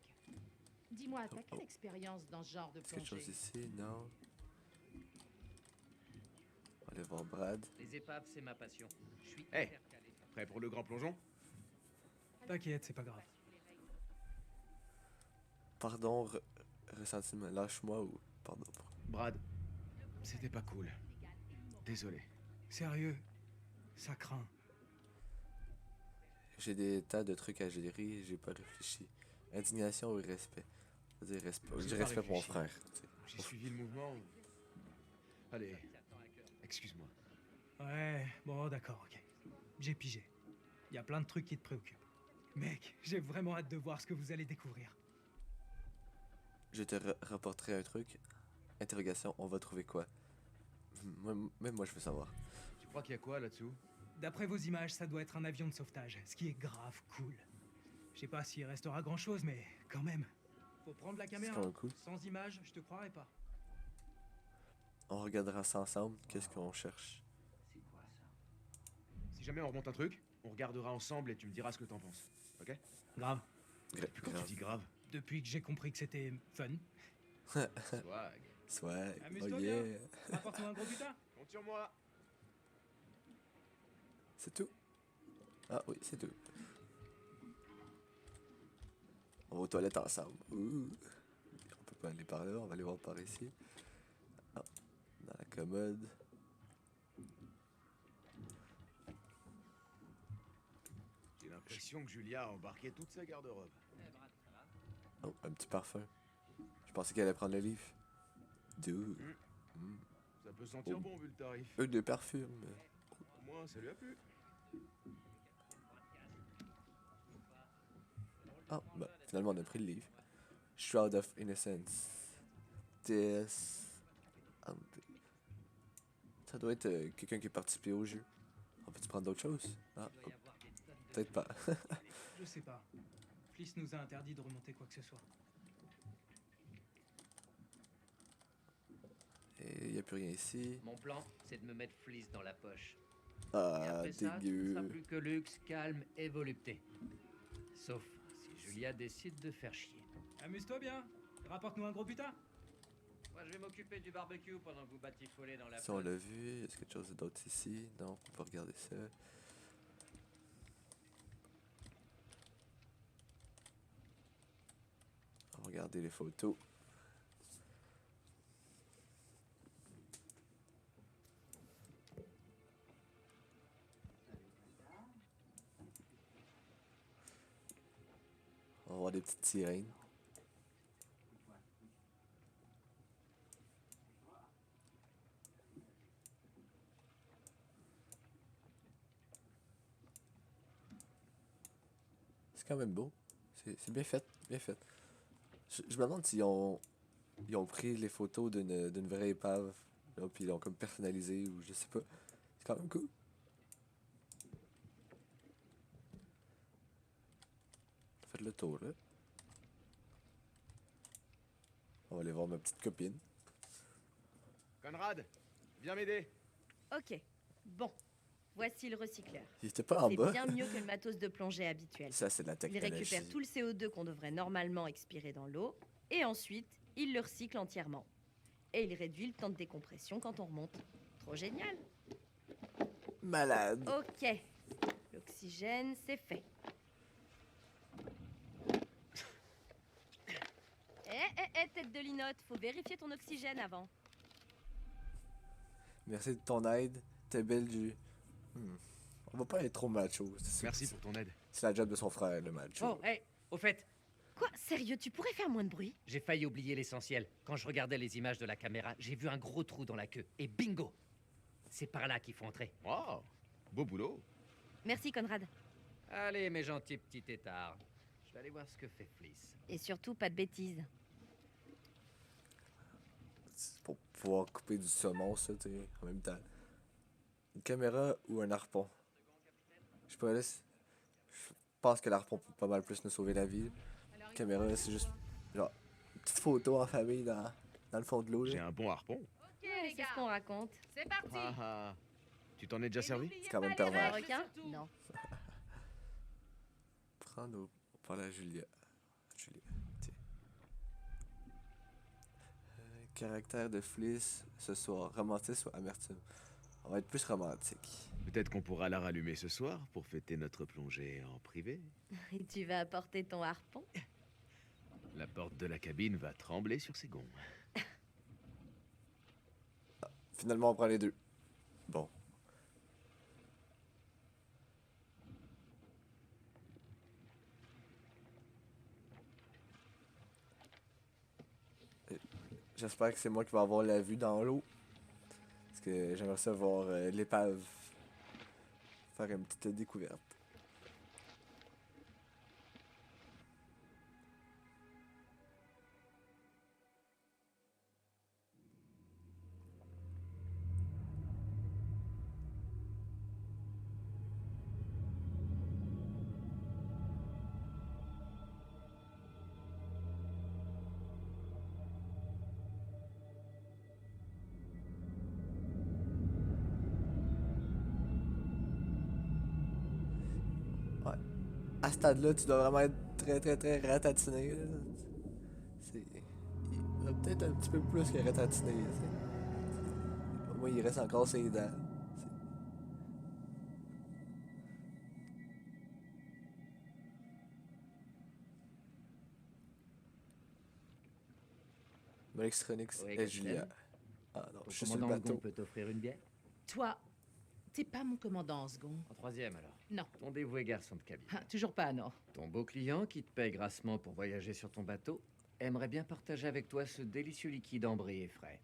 Dis-moi, t'as quelle expérience dans ce genre de Est-ce quelque plongée? chose ici? Non. On va aller voir Brad. Les épaves, c'est ma passion. Je suis Hey, hyper calé. prêt pour le grand plongeon? T'inquiète, c'est pas grave. Pardon, ressentiment. Lâche-moi ou... Pardon. Brad, c'était pas cool. Désolé. Sérieux, ça craint. J'ai des tas de trucs à gérer, j'ai pas réfléchi. Indignation ou respect? Je veux dire respect, je J'ai dis pas respect pour mon réfléchi. frère. Tu sais. J'ai suivi le mouvement. Allez, excuse-moi. Ouais, bon, d'accord, ok. J'ai pigé. Il y a plein de trucs qui te préoccupent. Mec, j'ai vraiment hâte de voir ce que vous allez découvrir. Je te rapporterai un truc. Interrogation, on va trouver quoi? Même moi je veux savoir. Tu crois qu'il y a quoi là-dessous? D'après vos images, ça doit être un avion de sauvetage, ce qui est grave cool. Je sais pas s'il restera grand chose, mais quand même. Faut prendre la C'est caméra. quand même cool. Sans images, je te croirais pas. On regardera ça ensemble, qu'est-ce qu'on cherche? Si jamais on remonte un truc, on regardera ensemble et tu me diras ce que t'en penses. Ok? Grave. Depuis quand tu dis grave? Depuis que j'ai compris que c'était fun. Swag. Swag, oh Amuse-toi yeah. bien. Rapporte-moi un gros butin. Compte sur moi. C'est tout? Ah oui, c'est tout. On va aux toilettes ensemble. Ouh. On peut pas aller par là, on va aller voir par ici. Ah, dans la commode. J'ai l'impression que Julia a embarqué toute sa garde-robe. Oh, un petit parfum. Je pensais qu'elle allait prendre le livre. Dude. Ça peut sentir Oh. bon vu le tarif. De parfum. Au moins, ça lui a plu. Ah, bah, finalement on a pris le livre. Shroud of Innocence. TS. Ça doit être quelqu'un qui a participé au jeu. On peut-tu prendre d'autres choses? Ah, oh. Peut-être pas. Je sais pas. Fliss nous a interdit de remonter quoi que ce soit. Et il n'y a plus rien ici. Mon plan, c'est de me mettre Fliss dans la poche. Et Ah, après ça, tu ne seras dégueu. plus que luxe, calme et volupté. Sauf si Julia décide de faire chier. Amuse-toi bien. Rapporte-nous un gros butin. Moi, je vais m'occuper du barbecue pendant que vous batifolez dans la Si on flotte. l'a vu, est-ce qu'il y a quelque chose d'autre ici? Non, on peut pas regarder ça. On va regarder les photos. On va voir des petites sirènes. C'est quand même beau. C'est bien fait, bien fait. Je me demande s'ils ils ont pris les photos d'une vraie épave, là, puis ils l'ont comme personnalisé ou je sais pas. C'est quand même cool. Faites le tour, là. On va aller voir ma petite copine. Conrad, viens m'aider. Ok, bon. Voici le recycleur. Il était pas en C'est bas. bien mieux que le matos de plongée habituel. Ça, c'est de la Il technologie. récupère tout le CO2 qu'on devrait normalement expirer dans l'eau, et ensuite, il le recycle entièrement. Et il réduit le temps de décompression quand on remonte. Trop génial. Malade. Ok, l'oxygène, c'est fait. Tête de linotte, faut vérifier ton oxygène avant. Merci de ton aide. T'es belle, du. On va pas être trop macho. Merci pour ton aide. C'est la job de son frère, le macho. Oh, hey, au fait, Quoi, sérieux, tu pourrais faire moins de bruit? j'ai failli oublier l'essentiel. Quand je regardais les images de la caméra, j'ai vu un gros trou dans la queue. Et bingo! C'est par là qu'il faut entrer. Wow, beau boulot. Merci, Conrad. Allez, mes gentils petits têtards. Je vais aller voir ce que fait Fliss. Et surtout, pas de bêtises. C'est pour pouvoir couper du saumon, ça, tu sais, en même temps. Une caméra ou un harpon? Je sais pas, là, je pense que l'harpon peut pas mal plus nous sauver la vie. La caméra, c'est juste, genre, une petite photo en famille dans le fond de l'eau, J'ai là. un bon harpon. Ouais, c'est ce qu'on raconte. C'est parti. Ah ah. Tu t'en es déjà servi? C'est quand même Un pervers. requin? Non. Prendre au... On parle à Julia. Julia, tiens. Caractère de Fliss ce soir. Romantisme ou amertume? On va être plus romantique. Peut-être qu'on pourra la rallumer ce soir pour fêter notre plongée en privé. Et tu vas apporter ton harpon? La porte de la cabine va trembler sur ses gonds. Finalement, on prend les deux. Bon. J'espère que c'est moi qui vais avoir la vue dans l'eau. Parce que j'aimerais ça voir l'épave faire une petite découverte. À ce stade-là, tu dois vraiment être très ratatiné. Là. Il a peut-être un petit peu plus que ratatiné. Au moins, il reste encore ses dents. Molextronics Oui, et capitaine. Julia. Ah non, Ton je suis sur le commandant bateau. Gon peut t'offrir une bière? Toi, t'es pas mon commandant, Sgon. En troisième alors. Non. Ton dévoué garçon de cabine. Ah, toujours pas, non. Ton beau client qui te paye grassement pour voyager sur ton bateau aimerait bien partager avec toi ce délicieux liquide ambré et frais.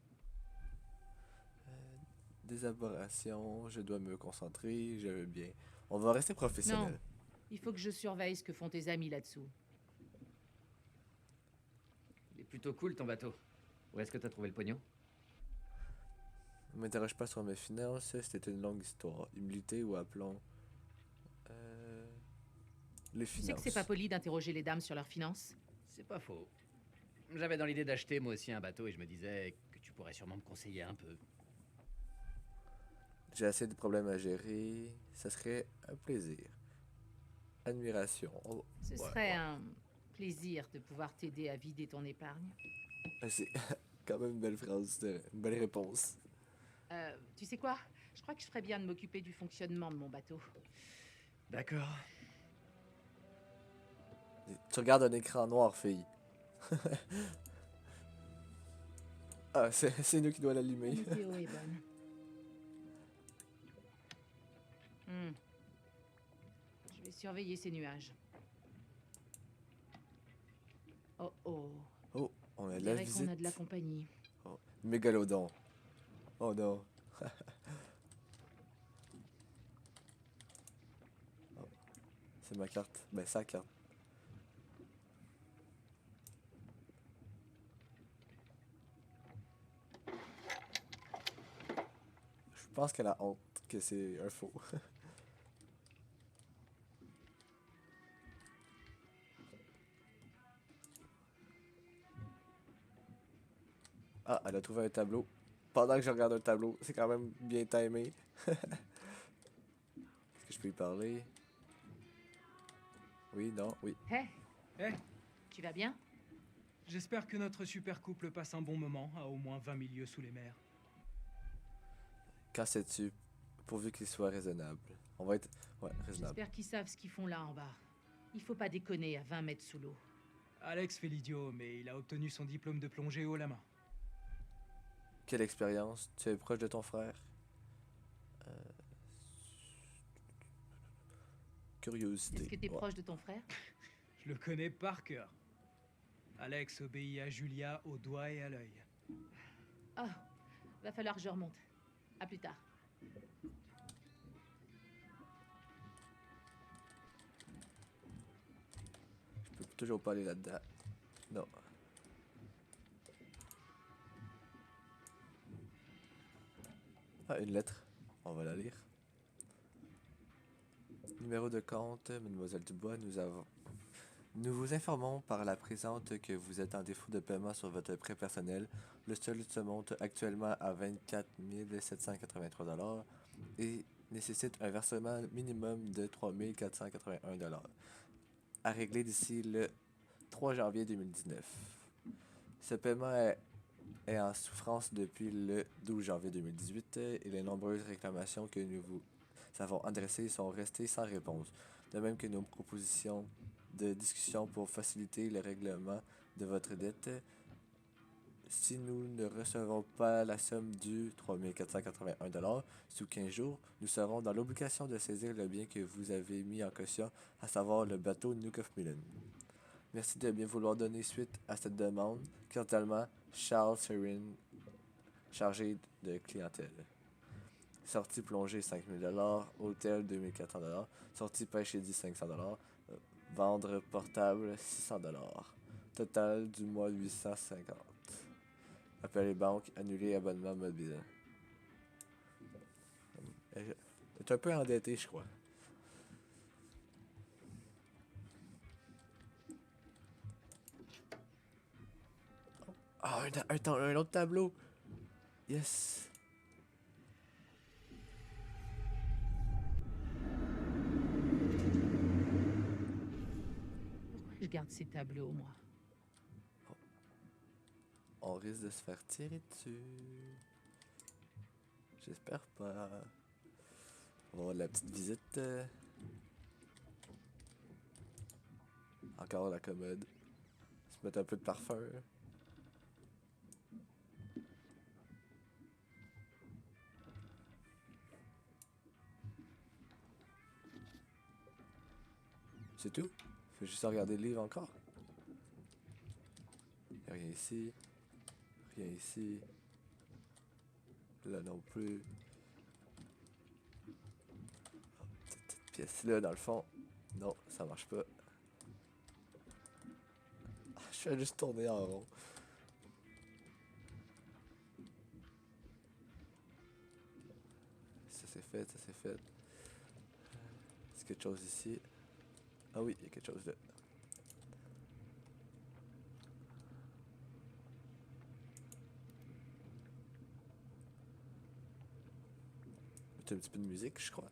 Des aberrations, je dois me concentrer, je veux bien. On va rester professionnel. Non. Il faut que je surveille ce que font tes amis là-dessous. Il est plutôt cool ton bateau. Où est-ce que t'as trouvé le pognon? Ne m'interroge pas sur mes finances, c'était une longue histoire. Humilité ou appelons. Les Tu finances. sais que c'est pas poli d'interroger les dames sur leurs finances? C'est pas faux. J'avais dans l'idée d'acheter moi aussi un bateau et je me disais que tu pourrais sûrement me conseiller un peu. J'ai assez de problèmes à gérer. Ça serait un plaisir. Admiration. Oh, Ce ouais, serait ouais. un plaisir de pouvoir t'aider à vider ton épargne. C'est quand même une belle phrase, une belle réponse. Tu sais quoi? Je crois que je ferais bien de m'occuper du fonctionnement de mon bateau. D'accord. Tu regardes un écran noir, fille. Ah, c'est nous qui doit La l'allumer. météo est bonne. Je vais surveiller ces nuages. Oh oh. Oh, on a On de la dirait qu'on a de la visite. compagnie. Oh, mégalodon. Oh non. Oh, c'est ma carte. Ben, sa carte. Je pense qu'elle a honte que c'est un faux. Ah, elle a trouvé un tableau. Pendant que je regarde un tableau, c'est quand même bien timé. Est-ce que je peux y parler? Oui, non, oui. Hé, Tu vas bien? j'espère que notre super couple passe un bon moment à au moins 20 milieux sous les mers. Quand sais-tu? Pourvu qu'il soit raisonnable. On va être... Ouais, raisonnable. J'espère qu'ils savent ce qu'ils font là en bas. Il faut pas déconner à 20 mètres sous l'eau. Alex fait l'idiot, mais il a obtenu son diplôme de plongée haut la main. Quelle expérience? Tu es proche de ton frère? Curiosité. Est-ce que t'es Ouais. proche de ton frère? Je le connais par cœur. Alex obéit à Julia au doigt et à l'œil. Ah, va falloir que je remonte. À plus tard. Je peux toujours pas aller là-dedans. Non. Ah, une lettre. On va la lire. Numéro de compte, Mademoiselle Dubois, Nous vous informons par la présente que vous êtes en défaut de paiement sur votre prêt personnel. Le solde se monte actuellement à 24 783 $ et nécessite un versement minimum de 3 481 $ à régler d'ici le 3 janvier 2019. Ce paiement est en souffrance depuis le 12 janvier 2018 et les nombreuses réclamations que nous vous avons adressées sont restées sans réponse. De même que nos propositions de discussion pour faciliter le règlement de votre dette. Si nous ne recevons pas la somme due 3 481 $ sous 15 jours, nous serons dans l'obligation de saisir le bien que vous avez mis en caution, à savoir le bateau Nook of Millen. Merci de bien vouloir donner suite à cette demande. Cordialement, Charles Serin, chargé de clientèle. Sortie plongée 5000 $, hôtel 2400 $, sortie pêche et 500 $, vendre portable 600 $. Total du mois 850. Appel les banques, annuler abonnement mobile. Elle est un peu endettée, je crois. Ah, un autre tableau. Yes. Pourquoi je garde ces tableaux, moi? On risque de se faire tirer dessus. J'espère pas. On va avoir de la petite visite. Encore la commode. Se mettre un peu de parfum. C'est tout? Faut juste regarder le livre encore. Y'a rien ici. Rien ici. Là non plus. Cette pièce là dans le fond. Non, ça marche pas. Je vais juste tourner en rond. Ça c'est fait, ça c'est fait. Est-ce qu'il y a quelque chose ici? Ah oui, il y a quelque chose là. C'est un petit peu de musique, je crois.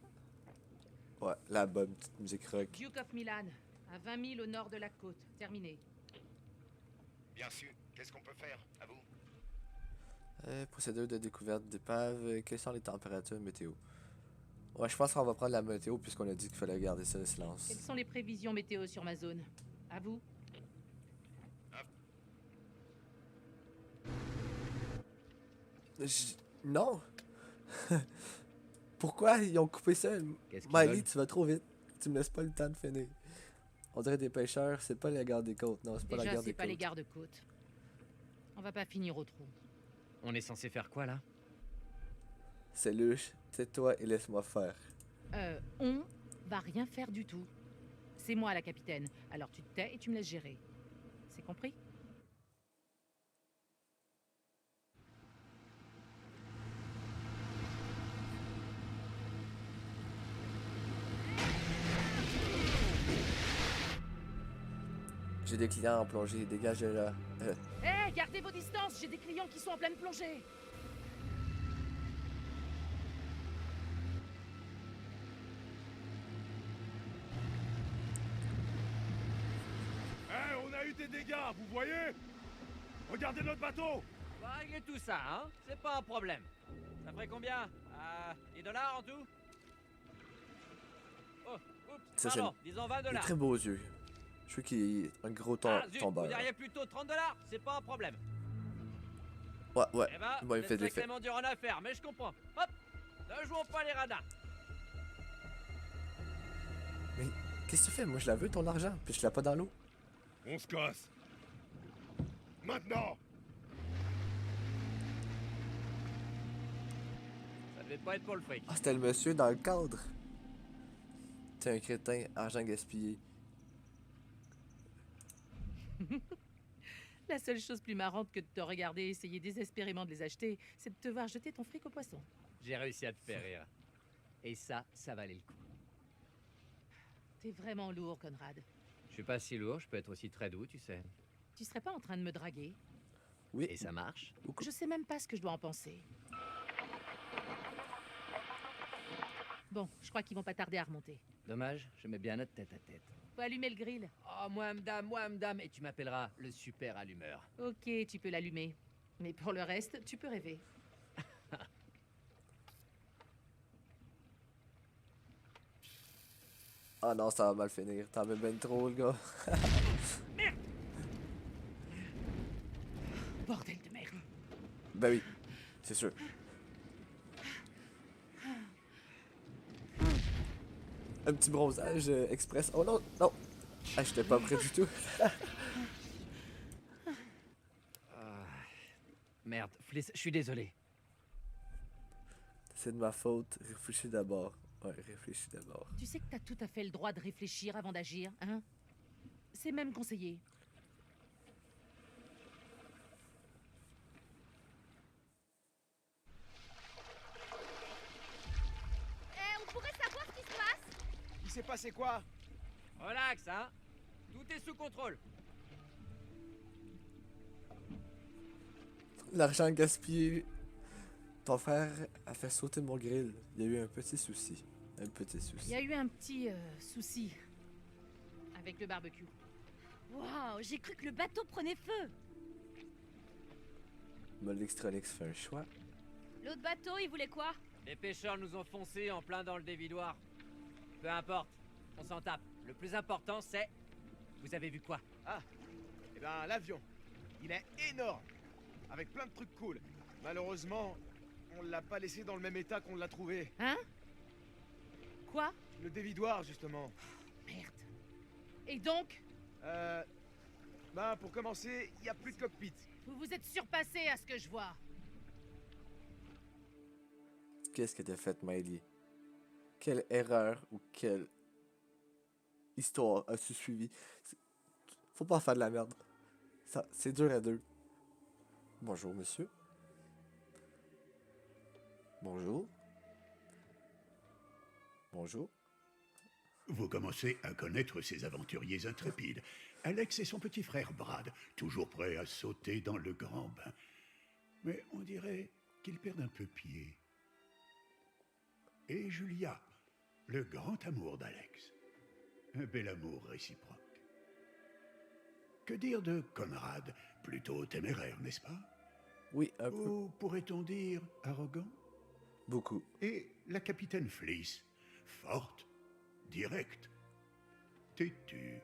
Ouais, la bonne petite musique rock. Duke of Milan, à 20 000 au nord de la côte. Terminé. Bien sûr. Qu'est-ce qu'on peut faire? À vous. Procédure de découverte d'épave. Quelles sont les températures météo? Ouais, je pense qu'on va prendre la météo puisqu'on a dit qu'il fallait garder ça le silence. Quelles sont les prévisions météo sur ma zone? À vous. Non! Pourquoi ils ont coupé ça? Qu'est-ce qu'ils Miley, veulent? tu vas trop vite. Tu me laisses pas le temps de finir. On dirait des pêcheurs, c'est pas la garde des côtes. Non, c'est pas la Déjà, garde c'est des pas les côtes. gardes-côtes. On va pas finir au trou. On est censé faire quoi là? C'est louche, tais-toi et laisse-moi faire. On va rien faire du tout. C'est moi la capitaine. Alors tu te tais et tu me laisses gérer. C'est compris? J'ai des clients en plongée, dégagez là. Hé, gardez vos distances. J'ai des clients qui sont en pleine plongée. On a eu des dégâts, vous voyez? Regardez notre bateau! On va régler tout ça, hein? C'est pas un problème. Ça ferait combien? 10 $ en tout? Oh, oups, Ça, c'est pardon, disons 20 Il a $. très beaux yeux. Je veux qu'il ait un gros Ah, zut, vous tombeur. diriez plutôt 30 $? C'est pas un problème. Ouais, ouais. Eh ben, Moi, il me fait c'est de l'effet. sacrément dur en affaires, mais je comprends. Hop! Ne jouons pas les radins. Mais qu'est-ce que tu fais? Moi, je la veux ton argent, puis je l'ai pas dans l'eau. On se casse. Maintenant! Ça devait pas être pour le fric. Ah, c'était le monsieur dans le cadre. T'es un crétin, argent gaspillé. La seule chose plus marrante que de te regarder essayer désespérément de les acheter, c'est de te voir jeter ton fric au poisson. J'ai réussi à te faire rire. Et ça valait le coup. T'es vraiment lourd, Conrad. Je suis pas si lourd, je peux être aussi très doux, tu sais. Tu serais pas en train de me draguer? Oui. Et ça marche. Je sais même pas ce que je dois en penser. Bon, je crois qu'ils vont pas tarder à remonter. Dommage, j'aimais bien notre tête à tête. Faut allumer le grill. Oh, moi, madame, et tu m'appelleras le super allumeur. Ok, tu peux l'allumer. Mais pour le reste, tu peux rêver. Ah non, ça va mal finir. T'en mets ben trop, le gars. Merde! Bordel de merde. Ben oui, c'est sûr. Un petit bronzage express. Oh non, non. Ah, j'étais pas prêt du tout. Merde, Fliss, je suis désolé. C'est de ma faute. Réfléchis d'abord. Ouais, réfléchis d'abord. Tu sais que t'as tout à fait le droit de réfléchir avant d'agir, hein? C'est même conseillé. On pourrait savoir ce qui se passe? Il s'est passé quoi? Relax, hein. Tout est sous contrôle. L'argent gaspillé. Ton frère a fait sauter mon grill. Il y a eu un petit souci. Un petit Il souci. y a eu un petit souci avec le barbecue. Waouh, j'ai cru que le bateau prenait feu. Mollextronix fait un choix. L'autre bateau, il voulait quoi? Les pêcheurs nous ont foncé en plein dans le dévidoir. Peu importe, on s'en tape. Le plus important, c'est... Vous avez vu quoi? Ah, eh ben l'avion. Il est énorme. Avec plein de trucs cool. Malheureusement, on l'a pas laissé dans le même état qu'on l'a trouvé. Hein? Quoi? Le dévidoir, justement. Merde. Et donc? Ben pour commencer, il y a plus de cockpit. Vous vous êtes surpassé à ce que je vois. Qu'est-ce que t'as fait, Miley? Quelle erreur ou quelle histoire as-tu suivi? Faut pas faire de la merde. Ça, c'est dur à deux. Bonjour, monsieur. Bonjour. Bonjour. Vous commencez à connaître ces aventuriers intrépides. Alex et son petit frère Brad, toujours prêts à sauter dans le grand bain. Mais on dirait qu'ils perdent un peu pied. Et Julia, le grand amour d'Alex. Un bel amour réciproque. Que dire de Conrad, plutôt téméraire, n'est-ce pas? Oui, un peu. Ou pourrait-on dire arrogant? Beaucoup. Et la capitaine Fliss, forte, directe, têtue.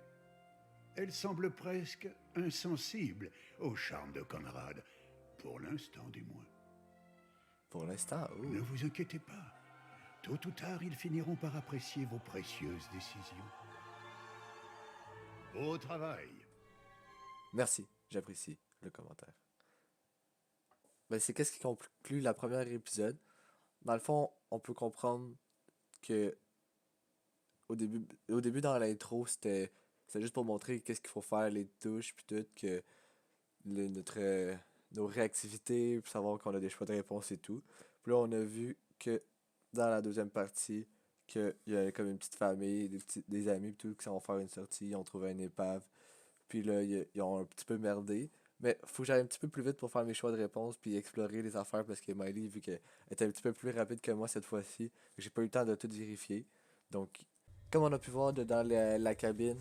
Elle semble presque insensible au charme de Conrad, pour l'instant du moins. Pour l'instant, oh. Ne vous inquiétez pas. Tôt ou tard, ils finiront par apprécier vos précieuses décisions. Beau travail. Merci, j'apprécie le commentaire. Ben, c'est qu'est-ce qui conclut la première épisode. Dans le fond, on peut comprendre que au début dans l'intro, c'était juste pour montrer qu'est-ce qu'il faut faire, les touches, puis tout, que nos réactivités, pour savoir qu'on a des choix de réponse et tout. Puis là, on a vu que dans la deuxième partie, qu'il y a comme une petite famille, des amis, puis tout, qui s'en vont faire une sortie, ils ont trouvé une épave. Puis là, ils ont un petit peu merdé. Mais faut que j'aille un petit peu plus vite pour faire mes choix de réponse puis explorer les affaires parce que Miley, vu qu'elle était un petit peu plus rapide que moi cette fois-ci, j'ai pas eu le temps de tout vérifier. Donc, comme on a pu voir dans la cabine,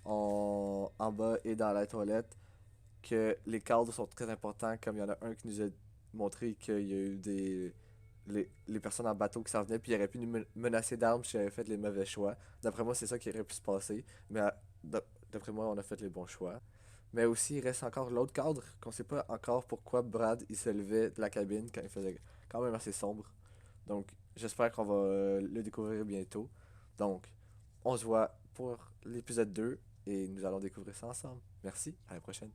en bas et dans la toilette, que les cadres sont très importants, comme il y en a un qui nous a montré qu'il y a eu les personnes en bateau qui s'en venaient, puis il aurait pu nous menacer d'armes si j'avais fait les mauvais choix. D'après moi, c'est ça qui aurait pu se passer. Mais d'après moi, on a fait les bons choix. Mais aussi, il reste encore l'autre cadre, qu'on sait pas encore pourquoi Brad, il se levait de la cabine quand il faisait quand même assez sombre. Donc, j'espère qu'on va le découvrir bientôt. Donc, on se voit pour l'épisode 2 et nous allons découvrir ça ensemble. Merci, à la prochaine.